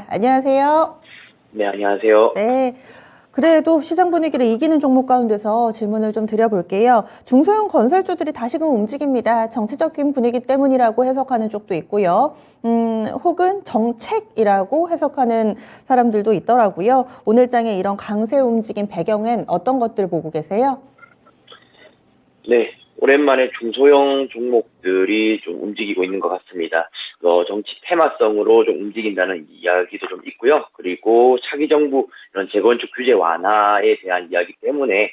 안녕하세요. 네, 안녕하세요. 네. 그래도 시장 분위기를 이기는 종목 가운데서 질문을 좀 드려볼게요. 중소형 건설주들이 다시금 움직입니다. 정치적인 분위기 때문이라고 해석하는 쪽도 있고요. 혹은 정책이라고 해석하는 사람들도 있더라고요. 오늘 장에 이런 강세 움직임 배경엔 어떤 것들 보고 계세요? 네, 오랜만에 중소형 종목들이 좀 움직이고 있는 것 같습니다. 정치 테마성으로 좀 움직인다는 이야기도 좀 있고요. 그리고 차기 정부 이런 재건축 규제 완화에 대한 이야기 때문에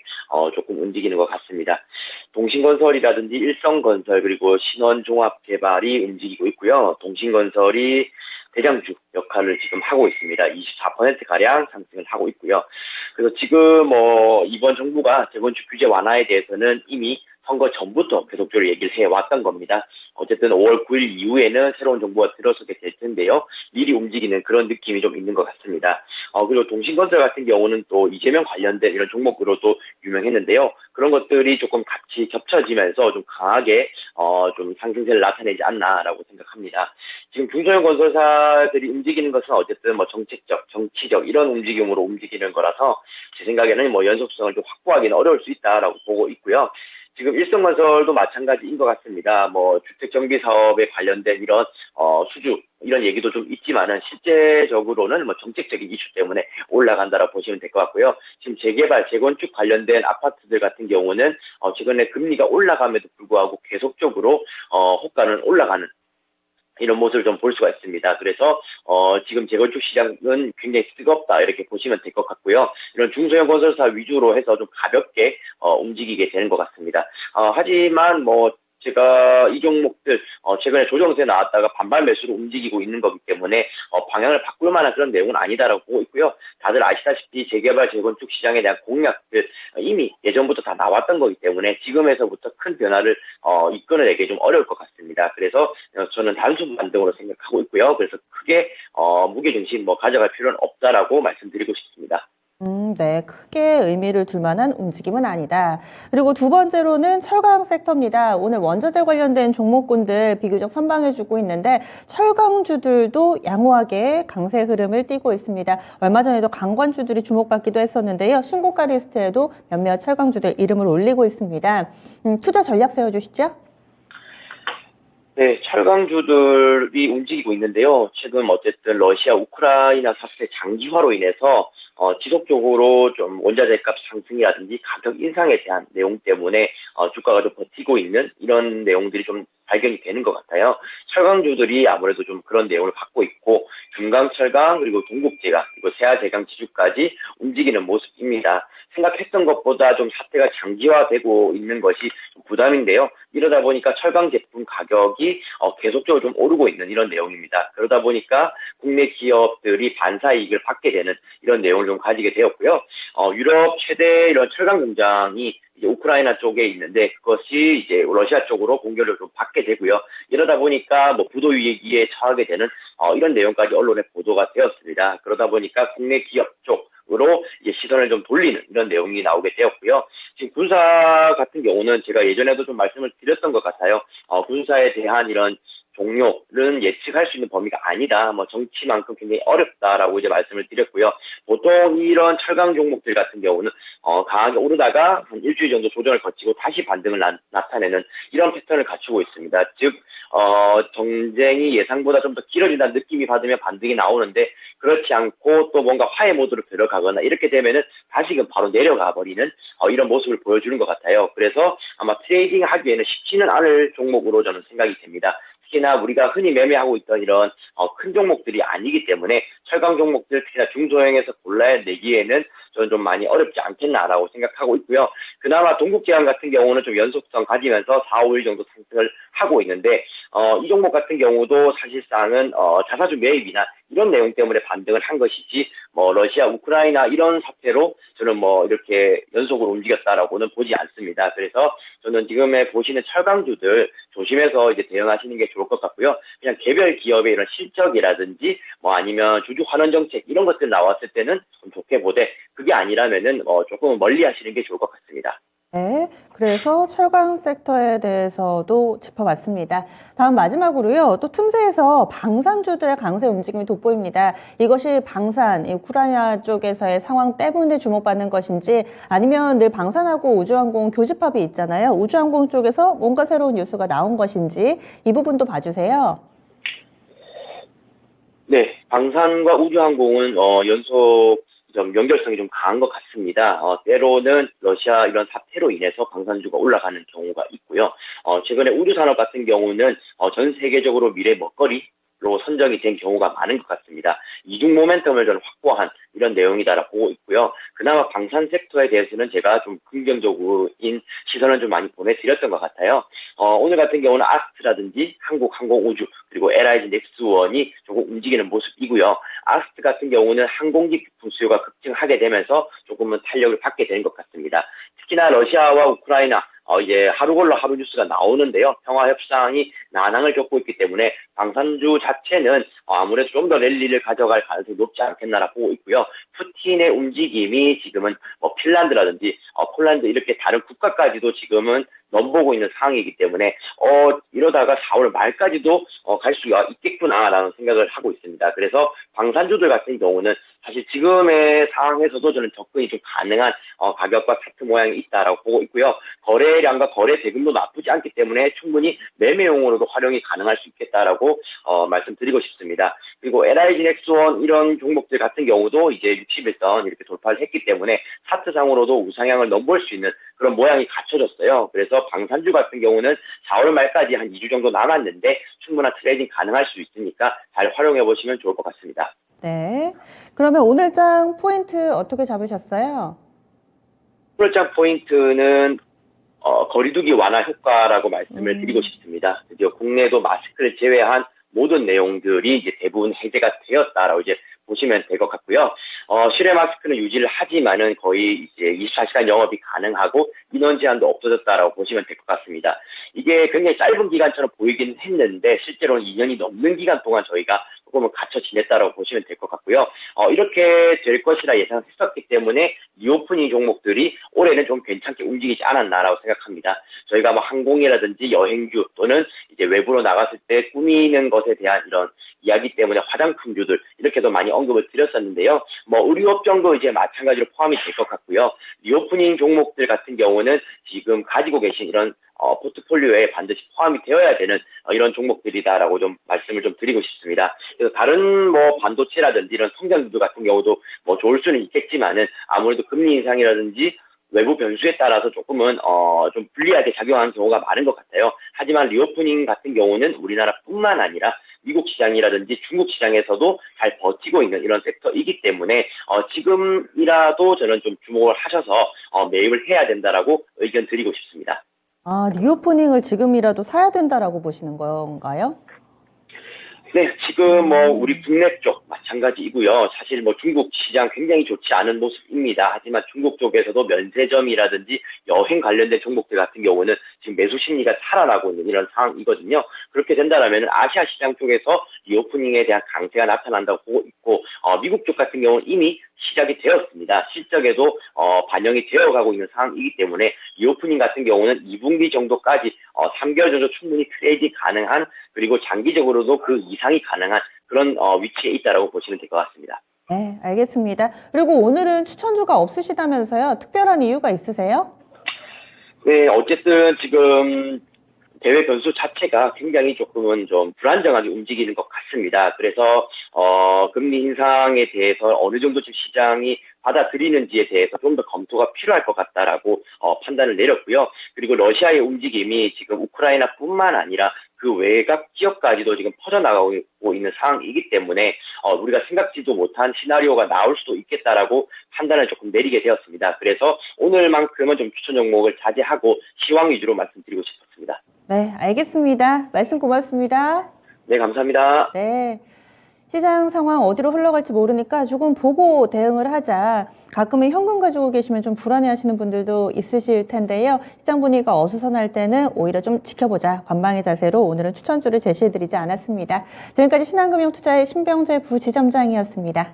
조금 움직이는 것 같습니다. 동신건설이라든지 일성건설 그리고 신원종합개발이 움직이고 있고요. 동신건설이 대장주 역할을 지금 하고 있습니다. 24%가량 상승을 하고 있고요. 그래서 지금 이번 정부가 재건축 규제 완화에 대해서는 이미 선거 전부터 계속적으로 얘기를 해왔던 겁니다. 어쨌든 5월 9일 이후에는 새로운 정부가 들어서게 될 텐데요. 미리 움직이는 그런 느낌이 좀 있는 것 같습니다. 그리고 동신건설 같은 경우는 또 이재명 관련된 이런 종목으로도 유명했는데요. 그런 것들이 조금 같이 겹쳐지면서 좀 강하게 좀 상승세를 나타내지 않나라고 생각합니다. 지금 중소형 건설사들이 움직이는 것은 어쨌든 정책적, 정치적 이런 움직임으로 움직이는 거라서 제 생각에는 연속성을 좀 확보하기는 어려울 수 있다라고 보고 있고요. 지금 일성건설도 마찬가지인 것 같습니다. 주택 정비 사업에 관련된 이런 수주 이런 얘기도 좀 있지만은 실제적으로는 정책적인 이슈 때문에 올라간다라고 보시면 될 것 같고요. 지금 재개발, 재건축 관련된 아파트들 같은 경우는 최근에 금리가 올라감에도 불구하고 계속적으로 호가는 올라가는 이런 모습을 좀 볼 수가 있습니다. 그래서 지금 재건축 시장은 굉장히 뜨겁다 이렇게 보시면 될 것 같고요. 이런 중소형 건설사 위주로 해서 좀 가볍게 움직이게 되는 것 같습니다. 하지만 제가 이 종목들 최근에 조정세 나왔다가 반발 매수로 움직이고 있는 거기 때문에 방향을 바꿀 만한 그런 내용은 아니다라고 보고 있고요. 다들 아시다시피 재개발 재건축 시장에 대한 공약들 이미 예전부터 다 나왔던 거기 때문에 지금에서부터 큰 변화를 이끌어내기 좀 어려울 것 같습니다. 그래서 저는 단순 반등으로 생각하고 있고요. 그래서 크게 무게중심 가져갈 필요는 없다라고 말씀드리고 싶습니다. 네. 크게 의미를 둘 만한 움직임은 아니다. 그리고 두 번째로는 철강 섹터입니다. 오늘 원자재 관련된 종목군들 비교적 선방해주고 있는데 철강주들도 양호하게 강세 흐름을 띠고 있습니다. 얼마 전에도 강관주들이 주목받기도 했었는데요. 신고가 리스트에도 몇몇 철강주들 이름을 올리고 있습니다. 투자 전략 세워주시죠. 네, 철강주들이 움직이고 있는데요. 최근 어쨌든 러시아 우크라이나 사태 장기화로 인해서 지속적으로 좀 원자재 값 상승이라든지 가격 인상에 대한 내용 때문에 주가가 좀 버티고 있는 이런 내용들이 좀 발견이 되는 것 같아요. 철강주들이 아무래도 좀 그런 내용을 갖고 있고 중강철강 그리고 동국제강 그리고 세아제강 지주까지 움직이는 모습입니다. 생각했던 것보다 좀 사태가 장기화되고 있는 것이 좀 부담인데요. 이러다 보니까 철강 제품 가격이 계속적으로 좀 오르고 있는 이런 내용입니다. 그러다 보니까 국내 기업들이 반사이익을 받게 되는 이런 내용을 좀 가지게 되었고요. 유럽 최대 이런 철강 공장이 이제 우크라이나 쪽에 있는데 그것이 이제 러시아 쪽으로 공격을 좀 받게 되고요. 이러다 보니까 부도 위기에 처하게 되는 이런 내용까지 언론에 보도가 되었습니다. 그러다 보니까 국내 기업 쪽으로 이제 시선을 좀 돌리는 이런 내용이 나오게 되었고요. 지금 군사 같은 경우는 제가 예전에도 좀 말씀을 드렸던 것 같아요. 군사에 대한 이런 종료는 예측할 수 있는 범위가 아니다. 정치만큼 굉장히 어렵다라고 이제 말씀을 드렸고요. 보통 이런 철강 종목들 같은 경우는 강하게 오르다가 한 일주일 정도 조정을 거치고 다시 반등을 나타내는 이런 패턴을 갖추고 있습니다. 즉 정쟁이 예상보다 좀 더 길어진다는 느낌이 받으면 반등이 나오는데 그렇지 않고 또 뭔가 화해 모드로 들어가거나 이렇게 되면은 다시금 바로 내려가 버리는 이런 모습을 보여주는 것 같아요. 그래서 아마 트레이딩 하기에는 쉽지는 않을 종목으로 저는 생각이 됩니다. 특히나 우리가 흔히 매매하고 있던 이런 큰 종목들이 아니기 때문에 철강 종목들 특히나 중소형에서 골라내기에는 저는 좀 많이 어렵지 않겠나라고 생각하고 있고요. 그나마 동국제약 같은 경우는 좀 연속성 가지면서 4, 5일 정도 상승을 하고 있는데 이 종목 같은 경우도 사실상은 자사주 매입이나 이런 내용 때문에 반등을 한 것이지 러시아 우크라이나 이런 사태로 저는 이렇게 연속으로 움직였다라고는 보지 않습니다. 그래서 저는 지금에 보시는 철강주들 조심해서 이제 대응하시는 게 좋을 것 같고요. 그냥 개별 기업의 이런 실적이라든지 아니면 주주 환원 정책 이런 것들 나왔을 때는 좀 좋게 보되 그게 아니라면은 조금 멀리 하시는 게 좋을 것 같습니다. 네, 그래서 철강 섹터에 대해서도 짚어봤습니다. 다음 마지막으로요, 또 틈새에서 방산주들의 강세 움직임이 돋보입니다. 이것이 방산, 이 우크라이나 쪽에서의 상황 때문에 주목받는 것인지 아니면 늘 방산하고 우주항공 교집합이 있잖아요. 우주항공 쪽에서 뭔가 새로운 뉴스가 나온 것인지 이 부분도 봐주세요. 네, 방산과 우주항공은 연속 좀 연결성이 좀 강한 것 같습니다. 때로는 러시아 이런 사태로 인해서 방산주가 올라가는 경우가 있고요. 최근에 우주산업 같은 경우는 전 세계적으로 미래 먹거리로 선정이 된 경우가 많은 것 같습니다. 이중 모멘텀을 좀 확보한 이런 내용이다라고 보고 있고요. 그나마 방산 섹터에 대해서는 제가 좀 긍정적인 시선을 좀 많이 보내드렸던 것 같아요. 오늘 같은 경우는 아스트라든지 한국항공우주 그리고 LIG 넥스원이 조금 움직이는 모습이고요. 아스트 같은 경우는 항공기 부품 수요가 급증하게 되면서 조금은 탄력을 받게 된 것 같습니다. 특히나 러시아와 우크라이나 이제 하루 걸러 하루 뉴스가 나오는데요. 평화 협상이 난항을 겪고 있기 때문에 방산주 자체는 아무래도 좀 더 랠리를 가져갈 가능성이 높지 않겠나라 보고 있고요. 푸틴의 움직임이 지금은 핀란드라든지 폴란드 이렇게 다른 국가까지도 지금은 넘보고 있는 상황이기 때문에 이러다가 4월 말까지도 갈 수가 있겠구나라는 생각을 하고 있습니다. 그래서 방산주들 같은 경우는 사실 지금의 상황에서도 저는 접근이 좀 가능한 가격과 차트 모양이 있다라고 보고 있고요. 거래량과 거래 대금도 나쁘지 않기 때문에 충분히 매매용으로도 활용이 가능할 수 있겠다라고 말씀드리고 싶습니다. 그리고 LIG 넥스원 이런 종목들 같은 경우도 이제 60일선 이렇게 돌파를 했기 때문에 차트상으로도 우상향을 넘볼 수 있는 그런 모양이 갖춰졌어요. 그래서 방산주 같은 경우는 4월 말까지 한 2주 정도 남았는데 충분한 트레이딩 가능할 수 있으니까 잘 활용해 보시면 좋을 것 같습니다. 네. 그러면 오늘장 포인트 어떻게 잡으셨어요? 프로장 포인트는 거리두기 완화 효과라고 말씀을 드리고 싶습니다. 드디어 국내도 마스크를 제외한 모든 내용들이 이제 대부분 해제가 되었다라고 이제 보시면 될 것 같고요. 실외 마스크는 유지를 하지만은 거의 이제 24시간 영업이 가능하고 인원 제한도 없어졌다라고 보시면 될 것 같습니다. 이게 굉장히 짧은 기간처럼 보이긴 했는데 실제로는 2년이 넘는 기간 동안 저희가 조금은 갇혀 지냈다라고 보시면 될 것 같고요. 이렇게 될 것이라 예상했었기 때문에 리오프닝 종목들이 올해는 좀 괜찮게 움직이지 않았나라고 생각합니다. 저희가 뭐 항공이라든지 여행주 또는 이제 외부로 나갔을 때 꾸미는 것에 대한 이런 이야기 때문에 화장품주들 이렇게도 많이 언급을 드렸었는데요. 뭐 의류업종도 이제 마찬가지로 포함이 될 것 같고요. 리오프닝 종목들 같은 경우는 지금 가지고 계신 이런 포트폴리오에 반드시 포함이 되어야 되는 이런 종목들이다라고 좀 말씀을 좀 드리고 싶습니다. 그래서 다른 뭐 반도체라든지 이런 성장주들 같은 경우도 뭐 좋을 수는 있겠지만은 아무래도 금리 인상이라든지 외부 변수에 따라서 조금은 좀 불리하게 작용하는 경우가 많은 것 같아요. 하지만 리오프닝 같은 경우는 우리나라뿐만 아니라 미국 시장이라든지 중국 시장에서도 잘 버티고 있는 이런 섹터이기 때문에 지금이라도 저는 좀 주목을 하셔서 매입을 해야 된다라고 의견 드리고 싶습니다. 아, 리오프닝을 지금이라도 사야 된다라고 보시는 건가요? 네, 지금 뭐 우리 국내 쪽 마찬가지이고요. 사실 뭐 중국 시장 굉장히 좋지 않은 모습입니다. 하지만 중국 쪽에서도 면세점이라든지 여행 관련된 종목들 같은 경우는 지금 매수 심리가 살아나고 있는 이런 상황이거든요. 그렇게 된다면 아시아 시장 쪽에서 리오프닝에 대한 강세가 나타난다고 보고 있고 미국 쪽 같은 경우는 이미 시작이 되었습니다. 실적에도 반영이 되어가고 있는 상황이기 때문에 리오프닝 같은 경우는 2분기 정도까지 3개월 정도 충분히 트레이딩 가능한 그리고 장기적으로도 그 이상이 가능한 그런 위치에 있다라고 보시면 될 것 같습니다. 네, 알겠습니다. 그리고 오늘은 추천주가 없으시다면서요? 특별한 이유가 있으세요? 네, 어쨌든 지금 대외 변수 자체가 굉장히 조금은 좀 불안정하게 움직이는 것 같습니다. 그래서 금리 인상에 대해서 어느 정도 지금 시장이 받아들이는지에 대해서 좀 더 검토가 필요할 것 같다라고 판단을 내렸고요. 그리고 러시아의 움직임이 지금 우크라이나뿐만 아니라 그 외곽 지역까지도 지금 퍼져나가고 있는 상황이기 때문에 우리가 생각지도 못한 시나리오가 나올 수도 있겠다라고 판단을 조금 내리게 되었습니다. 그래서 오늘만큼은 좀 추천 종목을 자제하고 시황 위주로 말씀드리고 싶었습니다. 네, 알겠습니다. 말씀 고맙습니다. 네, 감사합니다. 네. 시장 상황 어디로 흘러갈지 모르니까 조금 보고 대응을 하자. 가끔은 현금 가지고 계시면 좀 불안해 하시는 분들도 있으실 텐데요. 시장 분위기가 어수선할 때는 오히려 좀 지켜보자. 관망의 자세로 오늘은 추천주를 제시해드리지 않았습니다. 지금까지 신한금융투자의 신병재 부지점장이었습니다.